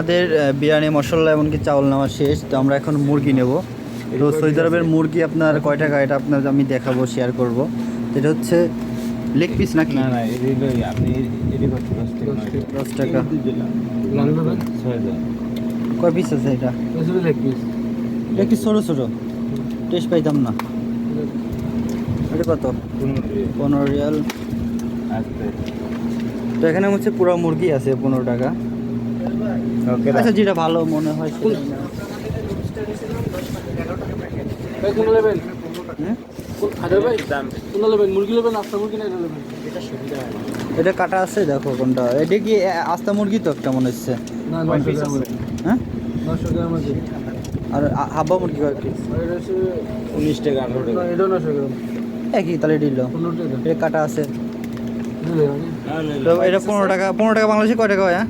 আমাদের বিরিয়ানি মশলা এমনকি চাউল নেওয়া শেষ, তো আমরা এখন মুরগি নেব। তো সৌদি আরবের মুরগি আপনার কয় টাকা এটা আপনার আমি দেখাবো, শেয়ার করব। এটা হচ্ছে লেগ পিস নাকি? না আপনি এডি করতে 10 টাকা। কয় পিস আছে এটা? এটা কি ছোটো ছোটো? টেস্ট পাইতাম না। এটা কত? 15 রিয়াল। তো এখানে হচ্ছে পুরো মুরগি আছে 15 টাকা। আচ্ছা, যেটা ভালো মনে হয় সেটা নাও। এটা কাটা আছে, দেখো কোনটা। এটা কি আস্তা মুরগি? তো একটা মনে হচ্ছে। হ্যাঁ, আর হাব্বা মুরগি কয় পিস? 19 টাকা 18 টাকা। একই তাহলে দিল। এটা কাটা আছে। তো এটা 15 টাকা। 15 টাকা বাংলাদেশে কয় টাকা হয়? হ্যাঁ,